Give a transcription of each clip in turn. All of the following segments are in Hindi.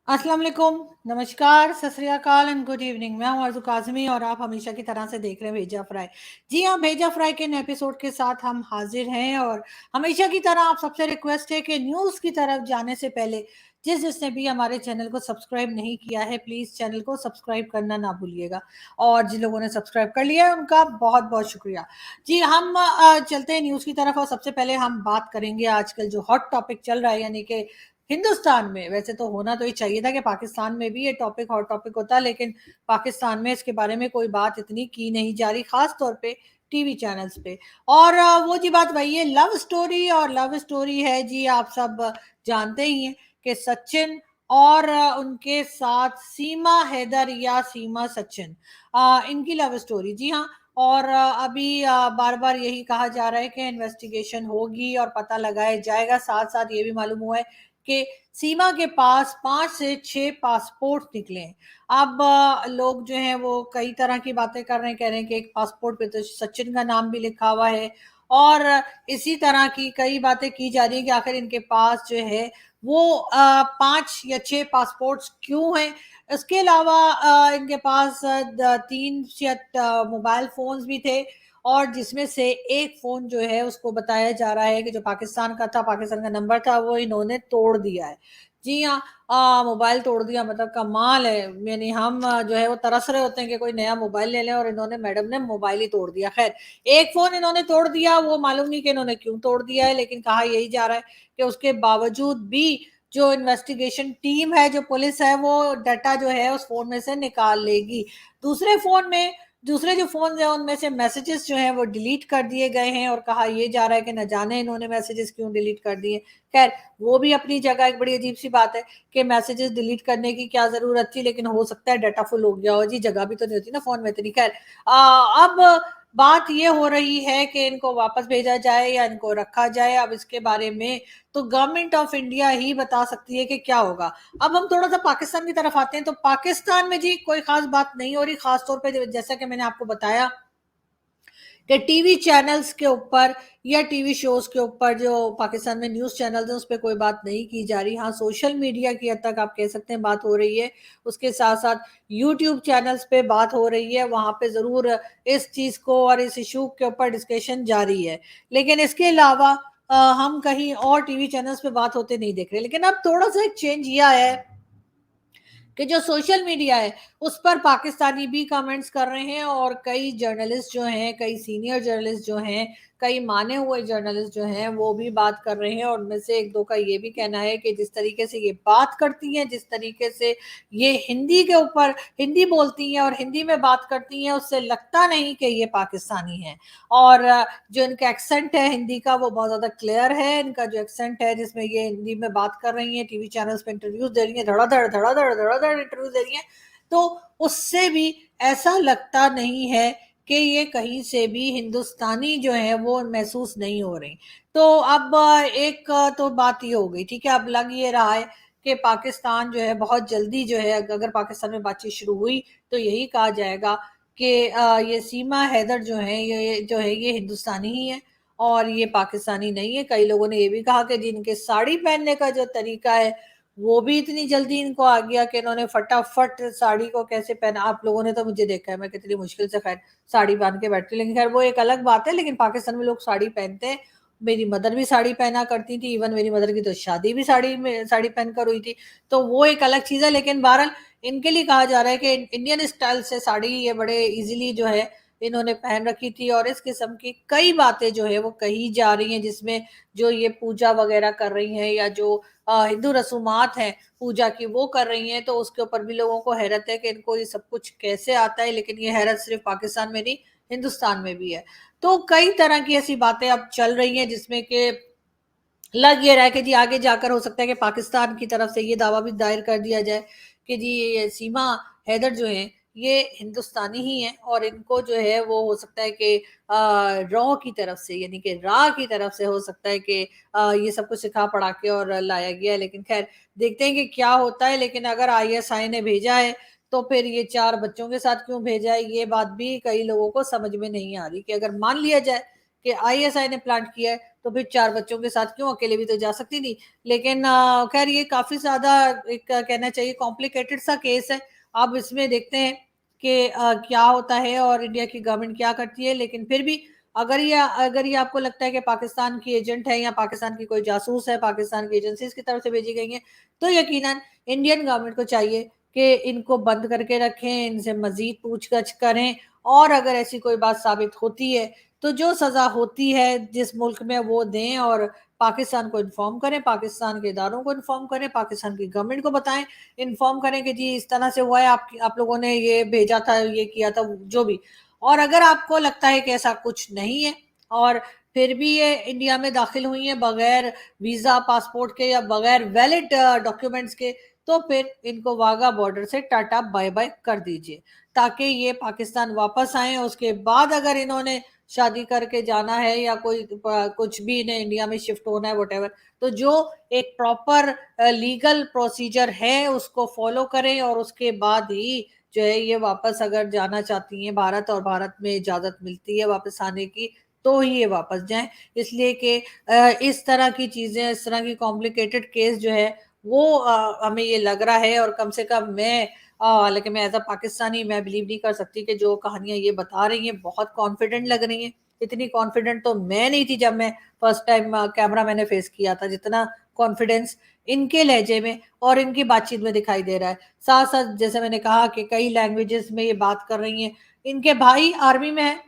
अस्सलाम वालेकुम, नमस्कार, सत श्री अकाल एंड गुड इवनिंग। मैं हूं आरज़ू काज़मी और आप हमेशा की तरह से देख रहे हैं भेजा फ्राई। जी हाँ, भेजा फ्राई के नए एपिसोड के साथ हम हाजिर हैं और हमेशा की तरह आप सबसे रिक्वेस्ट है कि न्यूज़ की तरफ जाने से पहले जिसने भी हमारे चैनल को सब्सक्राइब नहीं किया है, प्लीज़ चैनल को सब्सक्राइब करना ना भूलिएगा और जिन लोगों ने सब्सक्राइब कर लिया है उनका बहुत बहुत शुक्रिया। जी, हम चलते हैं न्यूज़ की तरफ और सबसे पहले हम बात करेंगे आजकल जो हॉट टॉपिक चल रहा है, यानी कि हिंदुस्तान में। वैसे तो होना तो ये चाहिए था कि पाकिस्तान में भी ये टॉपिक हॉट टॉपिक होता, लेकिन पाकिस्तान में इसके बारे में कोई बात इतनी की नहीं जा रही, खास तौर पे टीवी चैनल्स पे। और वो जी बात वही है, लव स्टोरी। और लव स्टोरी है जी, आप सब जानते ही हैं कि सचिन और उनके साथ सीमा हैदर या सीमा सचिन, इनकी लव स्टोरी। जी हाँ। और अभी बार बार यही कहा जा रहा है कि इन्वेस्टिगेशन होगी और पता लगाया जाएगा। साथ साथ ये भी मालूम हुआ है कि सीमा के पास 5 से 6 पासपोर्ट निकले हैं। अब लोग जो हैं वो कई तरह की बातें कर रहे हैं, कह रहे हैं कि एक पासपोर्ट पे तो सचिन का नाम भी लिखा हुआ है और इसी तरह की कई बातें की जा रही है कि आखिर इनके पास जो है वो 5 या 6 पासपोर्ट्स क्यों हैं। इसके अलावा इनके पास 3 या मोबाइल फ़ोन्स भी थे और जिसमें से एक फ़ोन जो है उसको बताया जा रहा है कि जो पाकिस्तान का था, पाकिस्तान का नंबर था, वो इन्होंने तोड़ दिया है। जी हाँ, मोबाइल तोड़ दिया मतलब कमाल है। यानी हम जो है वो तरस रहे होते हैं कि कोई नया मोबाइल ले लें और इन्होंने, मैडम ने मोबाइल ही तोड़ दिया। ख़ैर, एक फ़ोन इन्होंने तोड़ दिया, वो मालूम नहीं कि इन्होंने क्यों तोड़ दिया है, लेकिन कहा यही जा रहा है कि उसके बावजूद भी जो इन्वेस्टिगेशन टीम है, जो पुलिस है, वो डाटा जो है उस फ़ोन में से निकाल लेगी। दूसरे फ़ोन में, दूसरे जो फ़ोन्स हैं उनमें से मैसेजेस जो हैं वो डिलीट कर दिए गए हैं और कहा ये जा रहा है कि न जाने इन्होंने मैसेजेस क्यों डिलीट कर दिए। ख़ैर, वो भी अपनी जगह एक बड़ी अजीब-सी बात है कि मैसेजेस डिलीट करने की क्या ज़रूरत थी, लेकिन हो सकता है डाटा फुल हो गया हो जी, जगह भी तो नहीं होती ना फ़ोन में इतनी। ख़ैर, अब बात ये हो रही है कि इनको वापस भेजा जाए या इनको रखा जाए। अब इसके बारे में तो गवर्नमेंट ऑफ इंडिया ही बता सकती है कि क्या होगा। अब हम थोड़ा-सा पाकिस्तान की तरफ आते हैं, तो पाकिस्तान में जी कोई ख़ास बात नहीं हो रही, ख़ास तौर पे जैसा कि मैंने आपको बताया कि टीवी चैनल्स के ऊपर या टीवी शोज़ के ऊपर जो पाकिस्तान में न्यूज़ चैनल्स हैं, उस पे कोई बात नहीं की जा रही। हाँ, सोशल मीडिया की हद तक आप कह सकते हैं बात हो रही है। उसके साथ-साथ यूट्यूब चैनल्स पे बात हो रही है, वहाँ पे ज़रूर इस चीज़ को और इस इश्यू के ऊपर डिस्कशन जारी है। लेकिन इसके अलावा हम कहीं और टीवी चैनल्स पे बात होते नहीं देख रहे। लेकिन अब थोड़ा-सा एक चेंज ये आया है कि जो सोशल मीडिया है उस पर पाकिस्तानी भी कमेंट्स कर रहे हैं और कई जर्नलिस्ट जो हैं, कई सीनियर जर्नलिस्ट जो हैं, कई माने हुए जर्नलिस्ट जो हैं वो भी बात कर रहे हैं और उनमें से एक दो का ये भी कहना है कि जिस तरीके से ये बात करती हैं, जिस तरीके से ये हिंदी के ऊपर हिंदी बोलती हैं और हिंदी में बात करती हैं, उससे लगता नहीं कि ये पाकिस्तानी हैं। और जो इनका एक्सेंट है हिंदी का वो बहुत ज़्यादा क्लियर है। इनका जो एक्सेंट है जिसमें ये हिंदी में बात कर रही हैं, टीवी चैनल्स पे इंटरव्यूज़ दे रही हैं, धड़ाधड़, धड़ाधड़, धड़ाधड़ इंटरव्यू दे रही हैं, तो उससे भी ऐसा लगता नहीं है कि ये कहीं से भी हिंदुस्तानी जो है वो महसूस नहीं हो रही। तो अब एक तो बात ये हो गई, ठीक है? अब लग ये रहा है कि पाकिस्तान जो है बहुत जल्दी जो है, अगर पाकिस्तान में बातचीत शुरू हुई तो यही कहा जाएगा कि ये सीमा हैदर जो है, ये जो है ये हिंदुस्तानी ही है और ये पाकिस्तानी नहीं है। कई लोगों ने ये भी कहा कि जिनके साड़ी पहनने का जो तरीका है वो भी इतनी जल्दी इनको आ गया कि इन्होंने फटाफट साड़ी को कैसे पहना। आप लोगों ने तो मुझे देखा है, मैं कितनी मुश्किल से खैर साड़ी बांध के बैठती हूँ, लेकिन खैर वो एक अलग बात है। लेकिन पाकिस्तान में लोग साड़ी पहनते हैं। मेरी मदर भी साड़ी पहना करती थी, इवन मेरी मदर की तो शादी भी साड़ी में साड़ी पहनकर हुई थी, तो वो एक अलग चीज़ है। लेकिन बहरहाल इनके लिए कहा जा रहा है कि इंडियन स्टाइल से साड़ी ये बड़े इजीली जो है इन्होंने पहन रखी थी और इस किस्म की कई बातें जो है वो कही जा रही हैं, जिसमें जो ये पूजा वगैरह कर रही हैं या जो हिंदू रसूमात हैं पूजा की वो कर रही हैं, तो उसके ऊपर भी लोगों को हैरत है कि इनको ये सब कुछ कैसे आता है। लेकिन ये हैरत सिर्फ पाकिस्तान में नहीं, हिंदुस्तान में भी है। तो कई तरह की ऐसी बातें अब चल रही हैं जिसमें कि लग ये रहा है कि जी आगे जाकर हो सकता है कि पाकिस्तान की तरफ से ये दावा भी दायर कर दिया जाए कि जी ये सीमा हैदर जो हैं ये हिंदुस्तानी ही हैं और इनको जो है वो हो सकता है कि रॉ की तरफ से, यानी कि रा की तरफ से हो सकता है कि ये सब कुछ सिखा पढ़ा के और लाया गया है। लेकिन खैर देखते हैं कि क्या होता है। लेकिन अगर आईएसआई ने भेजा है तो फिर ये 4 बच्चों के साथ क्यों भेजा है, ये बात भी कई लोगों को समझ में नहीं आ रही कि अगर मान लिया जाए कि आईएसआई ने प्लांट किया है तो फिर 4 बच्चों के साथ क्यों, अकेले भी तो जा सकती थी। लेकिन खैर ये काफ़ी ज़्यादा एक कहना चाहिए कॉम्प्लिकेटेड सा केस है। अब इसमें देखते हैं कि क्या होता है और इंडिया की गवर्नमेंट क्या करती है। लेकिन फिर भी अगर ये आपको लगता है कि पाकिस्तान की एजेंट है या पाकिस्तान की कोई जासूस है, पाकिस्तान की एजेंसीज़ की तरफ से भेजी गई हैं, तो यकीनन इंडियन गवर्नमेंट को चाहिए कि इनको बंद करके रखें, इनसे मज़ीद पूछताछ करें और अगर ऐसी कोई बात साबित होती है, तो जो सज़ा होती है जिस मुल्क में वो दें और पाकिस्तान को इन्फॉर्म करें, पाकिस्तान के इदारों को इन्फॉर्म करें, पाकिस्तान की गवर्नमेंट को बताएँ, इन्फॉर्म करें कि जी इस तरह से हुआ है, आप लोगों ने ये भेजा था, ये किया था, जो भी। और अगर आपको लगता है कि ऐसा कुछ नहीं है और फिर भी ये इंडिया में दाखिल हुई हैं बगैर वीज़ा, पासपोर्ट के या बगैर वैलिड डॉक्यूमेंट्स के, तो फिर इनको वाघा बॉर्डर से टाटा बाय-बाय कर दीजिए, ताकि ये पाकिस्तान वापस आएँ। उसके बाद अगर इन्होंने शादी करके जाना है या कोई कुछ भी इन्हें इंडिया में शिफ्ट होना है व्हाटएवर, तो जो एक प्रॉपर लीगल प्रोसीजर है उसको फॉलो करें और उसके बाद ही जो है ये वापस अगर जाना चाहती हैं भारत और भारत में इजाज़त मिलती है वापस आने की, तो ही ये वापस जाएँ। इसलिए कि इस तरह की चीज़ें, इस तरह की कॉम्प्लिकेटेड केस जो है वो हमें ये लग रहा है और कम से कम मैं हालाँकि मैं एज़ अ पाकिस्तानी मैं बिलीव नहीं कर सकती कि जो कहानियाँ ये बता रही हैं बहुत कॉन्फिडेंट लग रही हैं। इतनी कॉन्फिडेंट तो मैं नहीं थी जब मैं फर्स्ट टाइम कैमरा मैंने फेस किया था, जितना कॉन्फिडेंस इनके लहजे में और इनकी बातचीत में दिखाई दे रहा है। साथ-साथ जैसे मैंने कहा कि कई लैंग्वेजेज़ में ये बात कर रही हैं। इनके भाई आर्मी में हैं,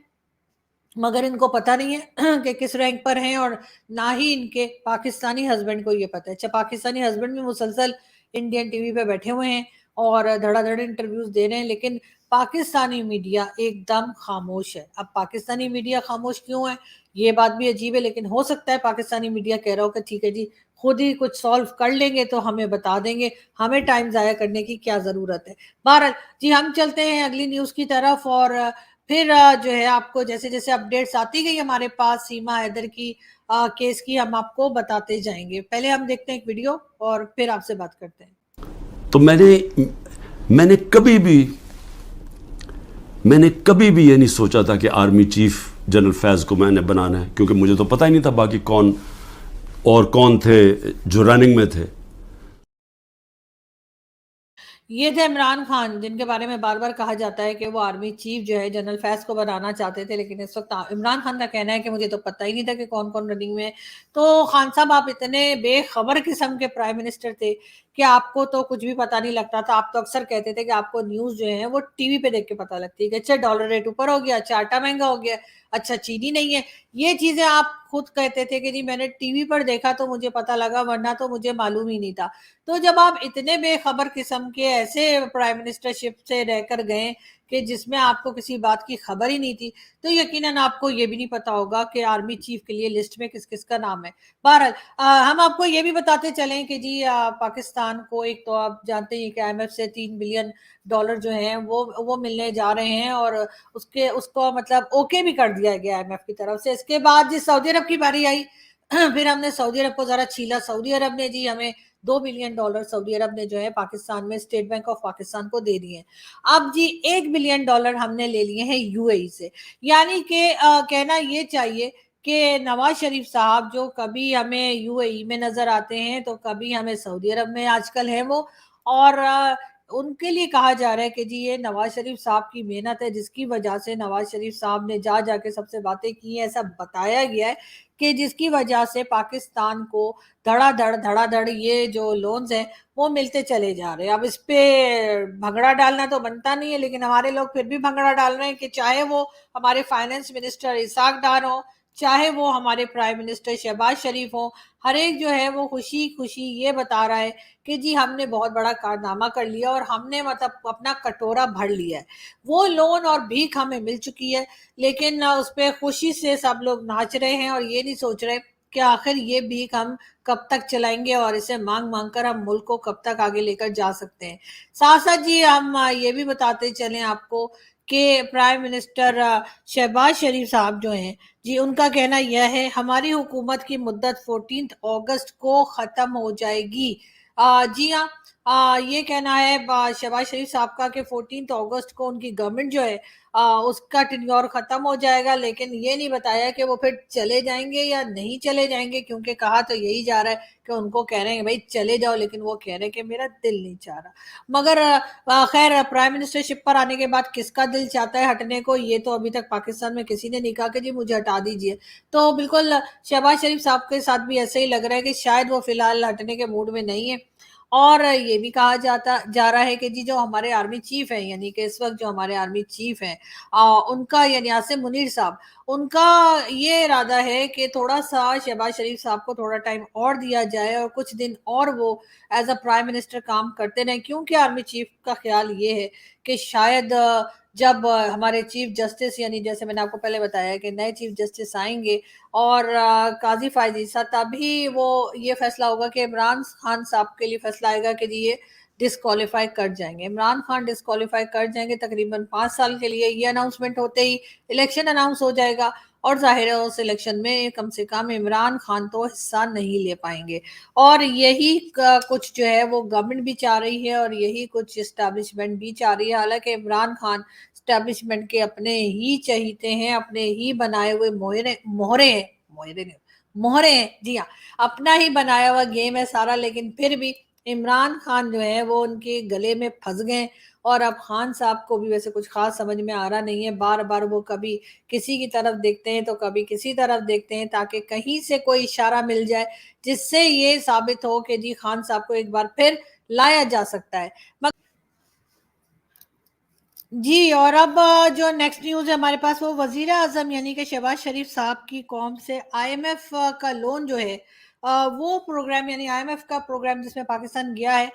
मगर इनको पता नहीं है कि किस रैंक पर हैं और ना ही इनके पाकिस्तानी हस्बैंड को ये पता है। अच्छा, पाकिस्तानी हस्बैंड भी मुसलसल इंडियन टीवी पे बैठे हुए हैं और धड़ाधड़ इंटरव्यूज़ दे रहे हैं, लेकिन पाकिस्तानी मीडिया एकदम खामोश है। अब पाकिस्तानी मीडिया खामोश क्यों है, ये बात भी अजीब है, लेकिन हो सकता है पाकिस्तानी मीडिया कह रहा हो कि ठीक है जी, खुद ही कुछ सॉल्व कर लेंगे तो हमें बता देंगे, हमें टाइम ज़ाया करने की क्या ज़रूरत है। बहरहाल जी, हम चलते हैं अगली न्यूज़ की तरफ और फिर जो है आपको जैसे-जैसे अपडेट्स आती गई हमारे पास सीमा हैदर की केस की, हम आपको बताते जाएँगे। पहले हम देखते हैं एक वीडियो और फिर आपसे बात करते हैं। तो मैंने कभी भी ये नहीं सोचा था कि आर्मी चीफ जनरल फैज़ को मैंने बनाना है, क्योंकि मुझे तो पता ही नहीं था बाकी कौन थे जो रनिंग में थे। ये थे इमरान खान, जिनके बारे में बार-बार कहा जाता है कि वो आर्मी चीफ जो है जनरल फैज़ को बनाना चाहते थे, लेकिन इस वक़्त इमरान खान का कहना है कि मुझे तो पता ही नहीं था कि कौन-कौन रनिंग में है। तो खान साहब, आप इतने बेखबर किस्म के प्राइम मिनिस्टर थे कि आपको तो कुछ भी पता नहीं लगता था। आप तो अक्सर कहते थे कि आपको न्यूज़ जो है वो टीवी पे देख के पता लगती है कि अच्छा डॉलर रेट ऊपर हो गया, अच्छा आटा महँगा हो गया, अच्छा चीनी नहीं है। ये चीज़ें आप खुद कहते थे कि जी मैंने टीवी पर देखा तो मुझे पता लगा, वरना तो मुझे मालूम ही नहीं था। तो जब आप इतने बेखबर किस्म के ऐसे प्राइम मिनिस्टरशिप से रहकर गए कि जिसमें आपको किसी बात की खबर ही नहीं थी, तो यकीनन आपको ये भी नहीं पता होगा कि आर्मी चीफ के लिए लिस्ट में किस-किस का नाम है। बहरहाल हम आपको ये भी बताते चलें कि जी पाकिस्तान को एक तो आप जानते ही हैं कि आईएमएफ से $3 बिलियन जो हैं वो मिलने जा रहे हैं और उसको मतलब ओके भी कर दिया गया आईएमएफ की तरफ से। इसके बाद जी सऊदी अरब की बारी आई फिर हमने सऊदी अरब को ज़रा छीला। सऊदी अरब ने जी हमें $2 बिलियन सऊदी अरब ने जो है पाकिस्तान में स्टेट बैंक ऑफ पाकिस्तान को दे दिए हैं। अब जी $1 बिलियन हमने ले लिए हैं यूएई से। यानी कि कहना ये चाहिए कि नवाज़ शरीफ साहब जो कभी हमें यूएई में नज़र आते हैं, तो कभी हमें सऊदी अरब में आजकल हैं वो और उनके लिए कहा जा रहा है कि जी ये नवाज़ शरीफ साहब की मेहनत है, जिसकी वजह से नवाज़ शरीफ साहब ने जा के सबसे बातें की हैं। ऐसा बताया गया है कि जिसकी वजह से पाकिस्तान को धड़ाधड़ ये जो लोन्स हैं, वो मिलते चले जा रहे हैं। अब इस पे भंगड़ा डालना तो बनता नहीं है, लेकिन हमारे लोग फिर भी भंगड़ा डाल रहे हैं कि चाहे वो हमारे फाइनेंस मिनिस्टर इसाक डार हों, चाहे वो हमारे प्राइम मिनिस्टर शहबाज शरीफ हों, हर एक जो है वो खुशी-खुशी ये बता रहा है कि जी हमने बहुत बड़ा कारनामा कर लिया और हमने मतलब अपना कटोरा भर लिया है। वो लोन और भीख हमें मिल चुकी है, लेकिन उस पे खुशी से सब लोग नाच रहे हैं और ये नहीं सोच रहे कि आखिर ये भीख हम कब तक चलाएँगे और इसे माँग-माँग कर हम मुल्क को कब तक आगे लेकर जा सकते हैं। साथ-साथ जी हम ये भी बताते चलें आपको कि प्राइम मिनिस्टर शहबाज शरीफ साहब जो हैं, जी उनका कहना यह है हमारी हुकूमत की मुद्दत 14 अगस्त को ख़त्म हो जाएगी। जी हाँ, ये कहना है शहबाज शरीफ साहब का कि 14 अगस्त को उनकी गवर्नमेंट जो है उसका टेन्योर खत्म हो जाएगा, लेकिन ये नहीं बताया कि वो फिर चले जाएंगे या नहीं चले जाएंगे, क्योंकि कहा तो यही जा रहा है कि उनको कह रहे हैं भाई चले जाओ, लेकिन वो कह रहे हैं कि मेरा दिल नहीं चाह रहा। मगर खैर प्राइम मिनिस्टरशिप पर आने के बाद किसका दिल चाहता है हटने को, ये तो अभी तक पाकिस्तान में किसी ने नहीं कहा कि जी मुझे हटा दीजिए। तो बिल्कुल शहबाज शरीफ साहब के साथ भी ऐसे ही लग रहा है कि शायद वो फिलहाल हटने के मूड में नहीं है। और ये भी कहा जाता जा रहा है कि जी जो हमारे आर्मी चीफ हैं, यानी कि इस वक्त जो हमारे आर्मी चीफ हैं, उनका यानी आसिम मुनीर साहब, उनका ये इरादा है कि थोड़ा सा शहबाज शरीफ साहब को थोड़ा टाइम और दिया जाए और कुछ दिन और वो एज अ प्राइम मिनिस्टर काम करते रहें, क्योंकि आर्मी चीफ का ख्याल ये है कि शायद जब हमारे चीफ जस्टिस, यानी जैसे मैंने आपको पहले बताया कि नए चीफ जस्टिस आएंगे और काजी फायज ईसा, तभी वो ये फैसला होगा कि इमरान खान साहब के लिए फैसला आएगा कि जी ये डिस्क्वालीफाई कर जाएंगे। इमरान खान डिस्क्वालीफाई कर जाएंगे तकरीबन 5 साल के लिए। ये अनाउंसमेंट होते ही इलेक्शन अनाउंस हो जाएगा और जाहिर है उस इलेक्शन में कम से कम इमरान खान तो हिस्सा नहीं ले पाएंगे। और यही कुछ जो है वो गवर्नमेंट भी चाह रही है और यही कुछ इस्टेब्लिशमेंट भी चाह रही है। हालांकि इमरान खान इस्टेब्लिशमेंट के अपने ही चहीते हैं, अपने ही बनाए हुए मोहरे मोहरे हैं, मोहरे हैं, जी हाँ, अपना ही बनाया हुआ गेम है सारा। लेकिन फिर भी इमरान खान जो है वो उनके गले में फंस गए और अब खान साहब को भी वैसे कुछ खास समझ में आ रहा नहीं है। बार बार वो कभी किसी की तरफ देखते हैं तो कभी किसी तरफ देखते हैं, ताकि कहीं से कोई इशारा मिल जाए जिससे ये साबित हो कि जी खान साहब को एक बार फिर लाया जा सकता है। जी, और अब जो नेक्स्ट न्यूज़ है हमारे पास वो वज़ीर आज़म यानी कि शहबाज शरीफ साहब की कौम से आईएमएफ का लोन जो है वो प्रोग्राम, यानी आईएमएफ का प्रोग्राम जिसमें पाकिस्तान गया है,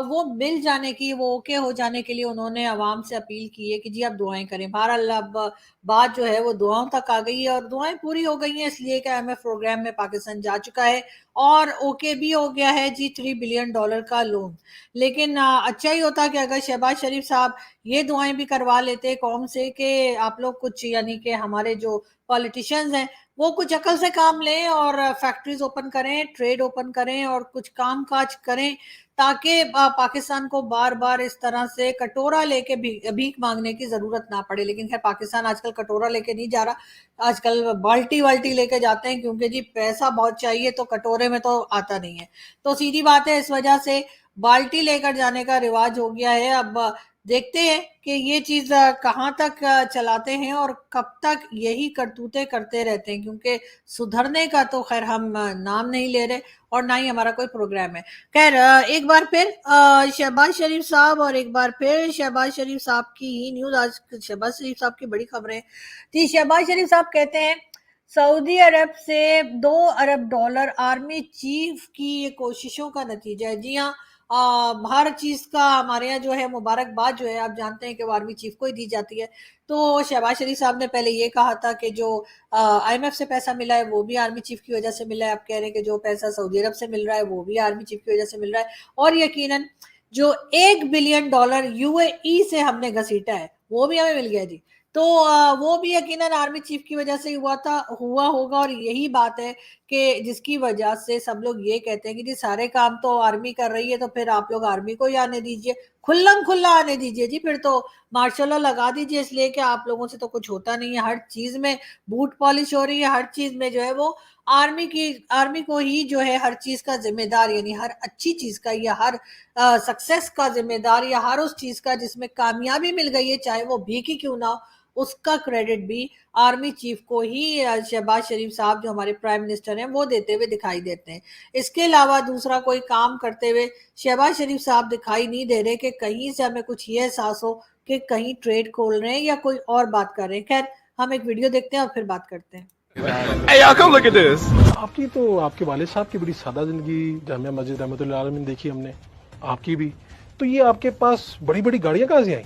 वो मिल जाने की, वो ओके हो जाने के लिए उन्होंने अवाम से अपील की है कि जी आप दुआएं करें। बहरहाल अब बात जो है वो दुआओं तक आ गई है और दुआएं पूरी हो गई हैं, इसलिए कि आईएमएफ प्रोग्राम में पाकिस्तान जा चुका है और ओके भी हो गया है जी $3 बिलियन का लोन। लेकिन अच्छा ही होता कि अगर शहबाज शरीफ साहब ये दुआएं भी करवा लेते कौम से कि आप लोग कुछ, यानी कि हमारे जो पॉलिटिशियंस हैं वो कुछ अकल से काम लें और फैक्ट्रीज ओपन करें, ट्रेड ओपन करें और कुछ काम काज करें, ताकि पाकिस्तान को बार बार इस तरह से कटोरा लेके भीख मांगने की जरूरत ना पड़े। लेकिन खैर पाकिस्तान आजकल कटोरा लेके नहीं जा रहा, आजकल बाल्टी वाल्टी लेके जाते हैं, क्योंकि जी पैसा बहुत चाहिए तो कटोरे में तो आता नहीं है। तो सीधी बात है, इस वजह से बाल्टी लेकर जाने का रिवाज हो गया है। अब देखते हैं कि ये चीज कहाँ तक चलाते हैं और कब तक यही करतूतें करते रहते हैं, क्योंकि सुधरने का तो खैर हम नाम नहीं ले रहे और ना ही हमारा कोई प्रोग्राम है। खैर एक बार फिर शहबाज शरीफ साहब और एक बार फिर शहबाज शरीफ साहब की ही न्यूज। आज शहबाज शरीफ साहब की बड़ी खबरें थी। शहबाज शरीफ साहब कहते हैं सऊदी अरब से $2 अरब आर्मी चीफ की कोशिशों का नतीजा है। जी हाँ, हर चीज का हमारे यहाँ जो है मुबारकबाद जो है आप जानते हैं कि वो आर्मी चीफ को ही दी जाती है। तो शहबाज शरीफ साहब ने पहले ये कहा था कि जो आईएमएफ से पैसा मिला है वो भी आर्मी चीफ की वजह से मिला है। अब कह रहे हैं कि जो पैसा सऊदी अरब से मिल रहा है वो भी आर्मी चीफ की वजह से मिल रहा है। और यकीनन जो $1 बिलियन यूएई से हमने घसीटा है वो भी हमें मिल गया जी। तो वो भी यकीनन आर्मी चीफ की वजह से हुआ होगा। और यही बात है कि जिसकी वजह से सब लोग ये कहते हैं कि जी सारे काम तो आर्मी कर रही है, तो फिर आप लोग आर्मी को ही आने दीजिए, खुल्लम खुल्ला आने दीजिए जी, फिर तो मार्शल लॉ लगा दीजिए, इसलिए कि आप लोगों से तो कुछ होता नहीं है। हर चीज में बूट पॉलिश हो रही है, हर चीज में जो है वो आर्मी को ही जो है हर चीज का जिम्मेदार, यानी हर अच्छी चीज का या हर सक्सेस का जिम्मेदार या हर उस चीज का जिसमें कामयाबी मिल गई है, चाहे वो भीख ही क्यों ना हो, उसका क्रेडिट भी आर्मी चीफ को ही शहबाज शरीफ साहब जो हमारे प्राइम मिनिस्टर हैं वो देते हुए दिखाई देते हैं। इसके अलावा दूसरा कोई काम करते हुए शहबाज शरीफ साहब दिखाई नहीं दे रहे कि कहीं से हमें कुछ ये एहसास हो कि कहीं ट्रेड खोल रहे हैं या कोई और बात कर रहे हैं। खैर हम एक वीडियो देखते हैं और फिर बात करते हैं। Hey, y'all, come look at this. आपकी तो आपके वालिद साहब की बड़ी सादा जिंदगी जामिया मस्जिद रहमतुल्लाह अलैह में देखी हमने, आपकी भी। तो ये आपके पास बड़ी बड़ी गाड़ियां कहाँ से आई?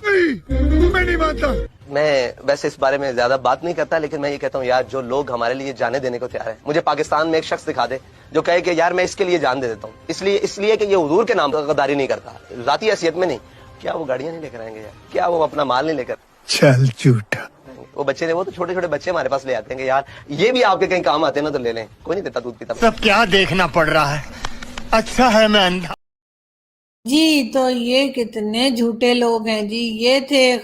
मैं नहीं मानता। मैं वैसे इस बारे में ज्यादा बात नहीं करता, लेकिन मैं ये कहता हूँ यार जो लोग हमारे लिए जाने देने को तैयार है, मुझे पाकिस्तान में एक शख्स दिखा दे जो कहे कि यार मैं इसके लिए जान दे देता हूँ, इसलिए कि ये हुजूर के नाम पर गद्दारी नहीं करता, जाती हैसियत में नहीं। क्या वो गाड़ियां नहीं लेकर आएंगे यार? क्या वो अपना माल नहीं लेकर? चल झूठा। वो बच्चे ने, वो तो छोटे छोटे बच्चे हमारे पास ले आते हैं कि यार ये भी आपके कहीं काम आते हैं ना, तो ले लें। कोई नहीं देता दूध पीता। सब क्या देखना पड़ रहा है? अच्छा है मैं अंधा। जी, तो ये कितने झूठे लोग हैं जी। ये थे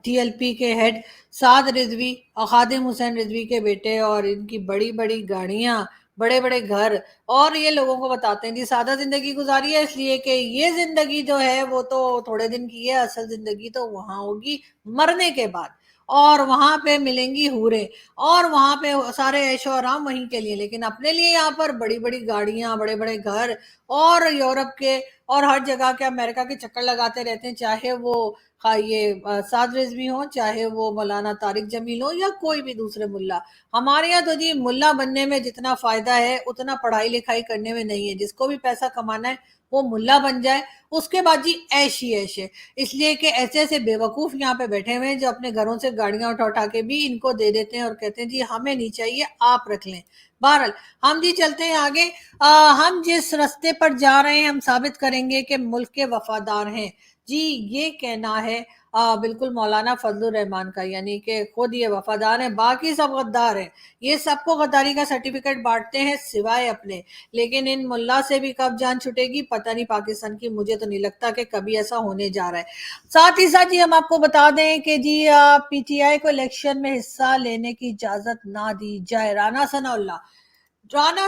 टीएलपी के हेड साद रिजवी और खादिम हुसैन रिजवी के बेटे, और इनकी बड़ी-बड़ी गाड़ियां, बड़े-बड़े घर, और ये लोगों को बताते हैं जी सादा जिंदगी गुजारी है, इसलिए कि ये जिंदगी जो है वो तो थोड़े दिन की है, असल जिंदगी तो वहां होगी मरने के बाद, और वहां पे मिलेंगी हूरें, और वहां पे सारे ऐशो आराम वहीं के लिए, लेकिन अपने लिए यहाँ पर बड़ी-बड़ी गाड़ियां, बड़े-बड़े घर, और यूरोप के और हर जगह के अमेरिका के चक्कर लगाते रहते हैं, चाहे वो ये साद रिजवी हो, चाहे वो मौलाना तारिक जमील हो, या कोई भी दूसरे मुल्ला। हमारे यहाँ तो जी मुल्ला बनने में जितना फायदा है उतना पढ़ाई लिखाई करने में नहीं है। जिसको भी पैसा कमाना है वो मुल्ला बन जाए, उसके बाद जी ऐश ही ऐश है। इसलिए कि ऐसे ऐसे बेवकूफ यहाँ पे बैठे हुए हैं जो अपने घरों से गाड़ियां उठा उठा के भी इनको दे देते हैं और कहते हैं जी हमें नहीं चाहिए, आप रख लें। बहरहाल हम जी चलते हैं आगे। हम जिस रास्ते पर जा रहे हैं हम साबित करेंगे कि मुल्क के वफादार हैं जी। ये कहना है बिल्कुल मौलाना फजलुर रहमान का, यानी कि खुद ये वफादार हैं, बाकी सब गद्दार हैं। ये सबको गद्दारी का सर्टिफिकेट बांटते हैं सिवाय अपने। लेकिन इन मुल्ला से भी कब जान छुटेगी पता नहीं पाकिस्तान की। मुझे तो नहीं लगता कि कभी ऐसा होने जा रहा है। साथ ही साथ जी हम आपको बता दें कि जी पीटीआई को इलेक्शन में हिस्सा लेने की इजाजत ना दी जाए। राणा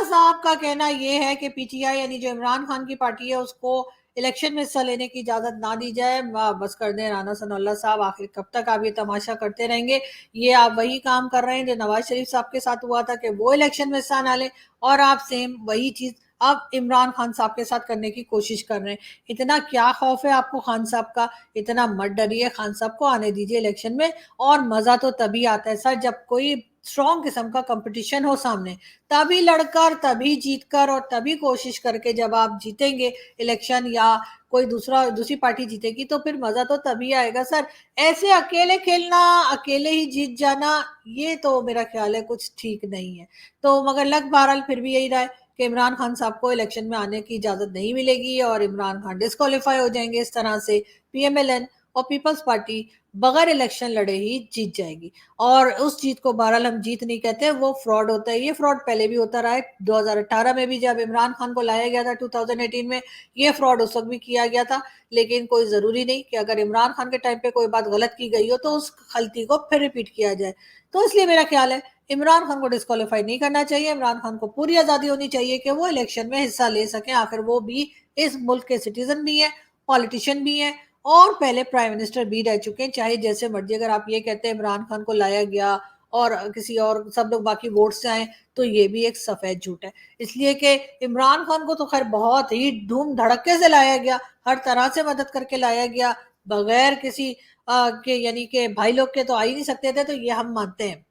साहब का कहना यह है कि पीटीआई यानी जो इमरान खान की पार्टी है उसको इलेक्शन में हिस्सा लेने की इजाजत ना दी जाए। बस कर दें राणा सनाउल्लाह साहब, आखिर कब तक आप ये तमाशा करते रहेंगे। ये आप वही काम कर रहे हैं जो नवाज शरीफ साहब के साथ हुआ था कि वो इलेक्शन में हिस्सा ना ले, और आप सेम वही चीज अब इमरान खान साहब के साथ करने की कोशिश कर रहे हैं। इतना क्या खौफ है आपको खान साहब का, इतना मत डरिए। खान साहब को आने दीजिए इलेक्शन में, और मजा तो तभी आता है सर जब कोई स्ट्रॉन्ग किस्म का कंपटीशन हो सामने, तभी लड़कर, तभी जीतकर, और तभी कोशिश करके जब आप जीतेंगे इलेक्शन, या कोई दूसरी पार्टी जीतेगी, तो फिर मजा तो तभी आएगा सर। ऐसे अकेले खेलना, अकेले ही जीत जाना, ये तो मेरा ख्याल है कुछ ठीक नहीं है। तो मगर लग बहरहाल फिर भी यही रहा है कि इमरान खान साहब को इलेक्शन में आने की इजाजत नहीं मिलेगी, और इमरान खान डिस्क्वालीफाई हो जाएंगे। इस तरह से पीएमएलएन और पीपल्स पार्टी बगैर इलेक्शन लड़े ही जीत जाएगी। और उस जीत को बहरहाल हम जीत नहीं कहते, वो फ्रॉड होता है। ये फ्रॉड पहले भी होता रहा है। 2018 में भी जब इमरान खान को लाया गया था 2018 में, ये फ्रॉड उस वक्त भी किया गया था। लेकिन कोई जरूरी नहीं कि अगर इमरान खान के टाइम पे कोई बात गलत की गई हो तो उस गलती को फिर रिपीट किया जाए। तो इसलिए मेरा ख्याल है इमरान खान को डिस्क्वालीफाई नहीं करना चाहिए। इमरान खान को पूरी आजादी होनी चाहिए कि वो इलेक्शन में हिस्सा ले सके। आखिर वो भी इस मुल्क के सिटीजन भी है, पॉलिटिशियन भी है, और पहले प्राइम मिनिस्टर भी रह चुके हैं। चाहे जैसे मर्जी, अगर आप ये कहते हैं इमरान खान को लाया गया और किसी और सब लोग बाकी वोट से आए, तो ये भी एक सफेद झूठ है। इसलिए कि इमरान खान को तो खैर बहुत ही धूम धड़के से लाया गया, हर तरह से मदद करके लाया गया, बगैर किसी के, यानी कि भाई लोग के तो आ ही नहीं सकते थे, तो ये हम मानते हैं।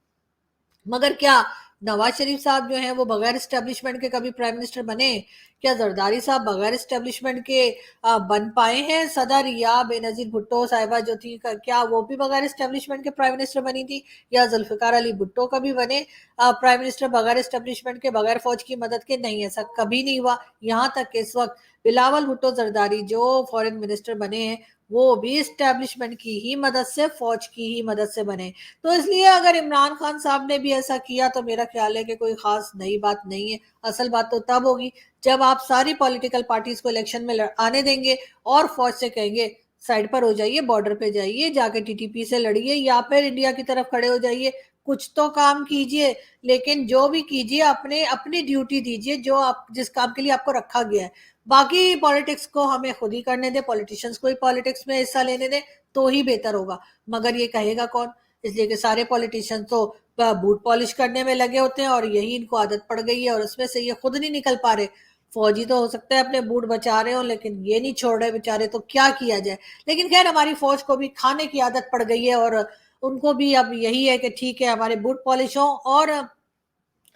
मगर क्या नवाज शरीफ साहब जो हैं वो बगैर एस्टेब्लिशमेंट के कभी प्राइम मिनिस्टर बने? क्या जरदारी साहब बगैर एस्टेब्लिशमेंट के बन पाए हैं सदर? या बेनजीर भुट्टो साहिबा जो थी, क्या वो भी बगैर एस्टेब्लिशमेंट के प्राइम मिनिस्टर बनी थी? या जुल्फिकार अली भुट्टो कभी बने प्राइम मिनिस्टर बगैर एस्टेब्लिशमेंट के, बगैर फौज की मदद के? नहीं, ऐसा कभी नहीं हुआ। यहाँ तक कि इस वक्त बिलावल भुट्टो जरदारी जो फॉरेन मिनिस्टर बने हैं, वो भी एस्टेब्लिशमेंट की ही मदद से, फौज की ही मदद से बने। तो इसलिए अगर इमरान खान साहब ने भी ऐसा किया तो मेरा ख्याल है कि कोई खास नई बात नहीं है। असल बात तो तब होगी जब आप सारी पॉलिटिकल पार्टीज को इलेक्शन में आने देंगे और फौज से कहेंगे साइड पर हो जाइए, बॉर्डर पे जाइए, जाके टीटीपी से लड़िए, या फिर इंडिया की तरफ खड़े हो जाइए। कुछ तो काम कीजिए, लेकिन जो भी कीजिए अपने अपनी ड्यूटी दीजिए जो आप जिस काम के लिए आपको रखा गया है। बाकी पॉलिटिक्स को हमें खुद ही करने दे, पॉलिटिशियंस को ही पॉलिटिक्स में हिस्सा लेने दे, तो ही बेहतर होगा। मगर ये कहेगा कौन? इसलिए कि सारे पॉलिटिशियन तो बूट पॉलिश करने में लगे होते हैं, और यही इनको आदत पड़ गई है, और उसमें से ये खुद नहीं निकल पा रहे। फौजी तो हो सकता है अपने बूट बचा रहे हो, लेकिन ये नहीं छोड़ रहे बेचारे, तो क्या किया जाए। लेकिन खैर हमारी फौज को भी खाने की आदत पड़ गई है, और उनको भी अब यही है कि ठीक है हमारे बूट पॉलिश हो, और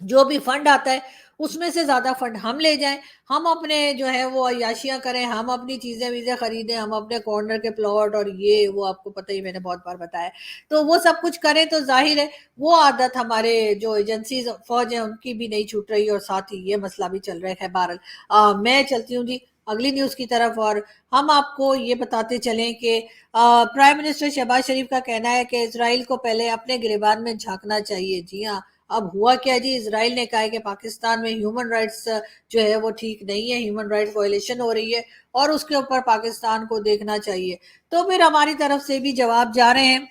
जो भी फंड आता है उसमें से ज्यादा फंड हम ले जाएं, हम अपने जो है वो अय्याशियां करें, हम अपनी चीजें वीजें खरीदें, हम अपने कॉर्नर के प्लॉट और ये वो, आपको पता ही मैंने बहुत बार बताया, तो वो सब कुछ करें। तो जाहिर है वो आदत हमारे जो एजेंसी फौज है उनकी भी नहीं छूट रही, और साथ ही ये मसला भी चल रहा है। बहरहाल मैं चलती हूँ जी अगली न्यूज की तरफ, और हम आपको ये बताते चलें कि प्राइम मिनिस्टर शहबाज शरीफ का कहना है कि इसराइल को पहले अपने गिरबान में झांकना चाहिए। जी हाँ, अब हुआ क्या जी, इजराइल ने कहा है कि पाकिस्तान में ह्यूमन राइट्स जो है वो ठीक नहीं है, ह्यूमन राइट्स वायलेशन हो रही है और उसके ऊपर पाकिस्तान को देखना चाहिए। तो फिर हमारी तरफ से भी जवाब जा रहे हैं।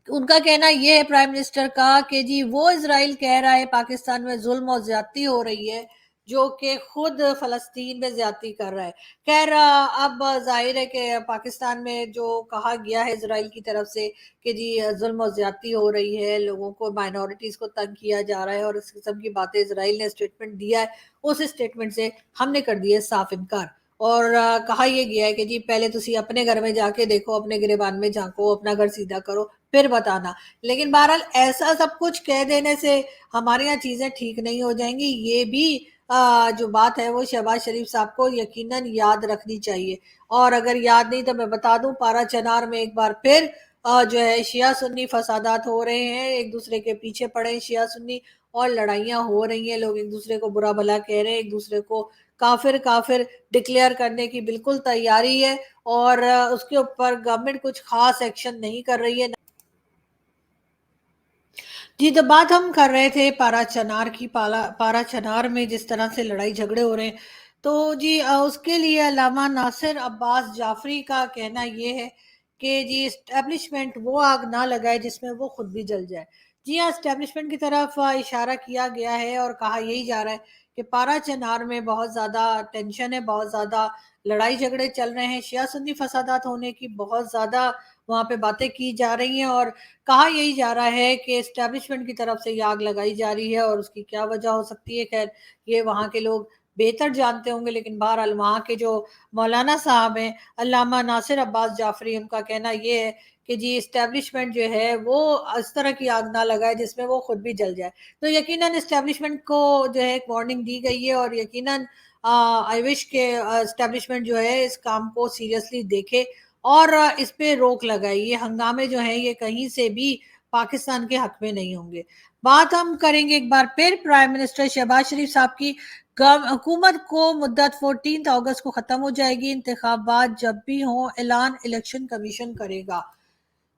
उनका कहना ये है प्राइम मिनिस्टर का कि जी वो इजराइल कह रहा है पाकिस्तान में जुल्म और ज्यादती हो रही है, जो कि खुद फलस्तीन में ज्यादती कर रहा है। खैर अब जाहिर है कि पाकिस्तान में जो कहा गया है इजराइल की तरफ से कि जी जुल्म और ज्यादती हो रही है, लोगों को, माइनॉरिटीज को तंग किया जा रहा है और इस किस्म की बातें इजराइल ने स्टेटमेंट दिया है, उस स्टेटमेंट से हमने कर दिया साफ इनकार। और कहा यह गया है कि जी पहले तुसी अपने घर में जाके देखो, अपने गिरेबान में झांको, अपना घर सीधा करो, फिर बताना। लेकिन बहरहाल ऐसा सब कुछ कह देने से हमारे यहाँ चीजें ठीक नहीं हो जाएंगी। ये भी जो बात है वो शहबाज शरीफ साहब को यकीनन याद रखनी चाहिए। और अगर याद नहीं तो मैं बता दूं, पारा चनार में एक बार फिर जो है शिया सुन्नी फसादात हो रहे हैं, एक दूसरे के पीछे पड़े हैं शिया सुन्नी और लड़ाइयां हो रही हैं, लोग एक दूसरे को बुरा भला कह रहे हैं, एक दूसरे को काफिर काफिर डिक्लेयर करने की बिल्कुल तैयारी है और उसके ऊपर गवर्नमेंट कुछ खास एक्शन नहीं कर रही है। जी, तो बात हम कर रहे थे पारा चनार की। पारा चनार में जिस तरह से लड़ाई झगड़े हो रहे हैं, तो जी उसके लिए अल्लामा नासिर अब्बास जाफरी का कहना ये है कि जी इस्टेब्लिशमेंट वो आग ना लगाए जिसमें वो खुद भी जल जाए। जी हाँ, इस्टेब्लिशमेंट की तरफ इशारा किया गया है और कहा यही जा रहा है कि पारा चनार में बहुत ज़्यादा टेंशन है, बहुत ज़्यादा लड़ाई झगड़े चल रहे हैं, शिया सुन्नी फसादात होने की बहुत ज़्यादा वहाँ पे बातें की जा रही हैं और कहा यही जा रहा है कि एस्टेब्लिशमेंट की तरफ से ये आग लगाई जा रही है और उसकी क्या वजह हो सकती है, खैर ये वहाँ के लोग बेहतर जानते होंगे। लेकिन बहरहाल वहाँ के जो मौलाना साहब हैं अल्लामा नासिर अब्बास जाफरी, उनका कहना ये है कि जी इस्टेब्लिशमेंट जो है वो इस तरह की आग ना लगाए जिसमें वो खुद भी जल जाए। तो यकीनन इस्टेब्लिशमेंट को जो है एक वार्निंग दी गई है और यकीनन आई विश के इस्टेब्लिशमेंट जो है इस काम को सीरियसली देखे और इस पे रोक लगाई। ये हंगामे जो हैं ये कहीं से भी पाकिस्तान के हक में नहीं होंगे। बात हम करेंगे एक बार फिर प्राइम मिनिस्टर शहबाज शरीफ साहब की। हुकूमत को मुद्दत 14 अगस्त को खत्म हो जाएगी, इंतखाबात जब भी हों ऐलान इलेक्शन कमीशन करेगा।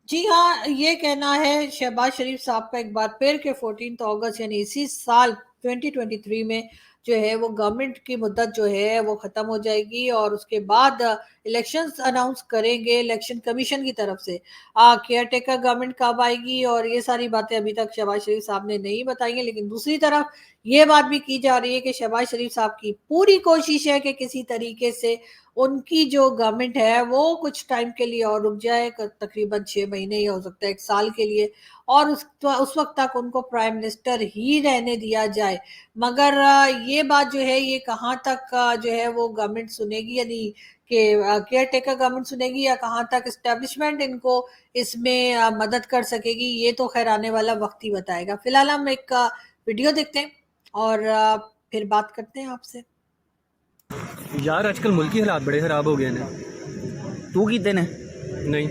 जी हाँ, ये कहना है शहबाज शरीफ साहब का एक बार फिर के 14 अगस्त यानी इसी साल 2023 में जो है वो गवर्नमेंट की मुद्दत जो है वो खत्म हो जाएगी और उसके बाद इलेक्शंस अनाउंस करेंगे इलेक्शन कमीशन की तरफ से। केयर टेकर गवर्नमेंट कब आएगी और ये सारी बातें अभी तक शहबाज शरीफ साहब ने नहीं बताई हैं। लेकिन दूसरी तरफ ये बात भी की जा रही है कि शहबाज शरीफ साहब की पूरी कोशिश है कि किसी तरीके से उनकी जो गवर्नमेंट है वो कुछ टाइम के लिए और रुक जाए, तकरीबन 6 महीने या हो सकता है 1 साल के लिए, और उस वक्त तक उनको प्राइम मिनिस्टर ही रहने दिया जाए। मगर ये बात जो है ये कहाँ तक जो है वो गवर्नमेंट सुनेगी, यानी कि केयर टेकर गवर्नमेंट सुनेगी या कहाँ तक इस्टेब्लिशमेंट इनको इसमें मदद कर सकेगी, ये तो खैर आने वाला वक्त ही बताएगा। फिलहाल हम एक वीडियो देखते हैं और फिर बात करते हैं आपसे। यार आजकल मुल्की हालात बड़े खराब हो गए ने। तू कीते ने नहीं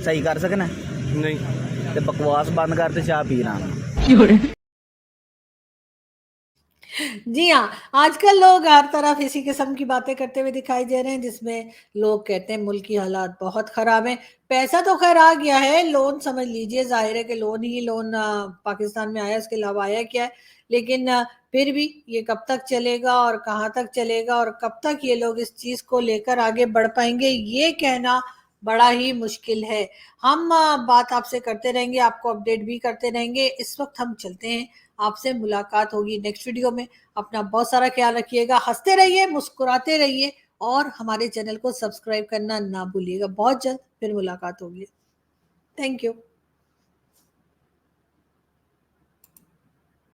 सही कर सकना नहीं ते बकवास बंद कर ते चाह पीना। जी हाँ, आजकल लोग हर तरफ इसी किस्म की बातें करते हुए दिखाई दे रहे हैं जिसमें लोग कहते हैं मुल्क की हालात बहुत खराब हैं। पैसा तो खैर आ गया है, लोन समझ लीजिए, जाहिर है कि लोन ही लोन पाकिस्तान में आया, इसके अलावा आया क्या है। लेकिन फिर भी ये कब तक चलेगा और कहाँ तक चलेगा और कब तक ये लोग इस चीज को लेकर आगे बढ़ पाएंगे, ये कहना बड़ा ही मुश्किल है। हम बात आपसे करते रहेंगे, आपको अपडेट भी करते रहेंगे। इस वक्त हम चलते हैं, आपसे मुलाकात होगी नेक्स्ट वीडियो में। अपना बहुत सारा ख्याल रखिएगा, हंसते रहिए, मुस्कुराते रहिए और हमारे चैनल को सब्सक्राइब करना ना भूलिएगा। बहुत जल्द फिर मुलाकात होगी। Thank you.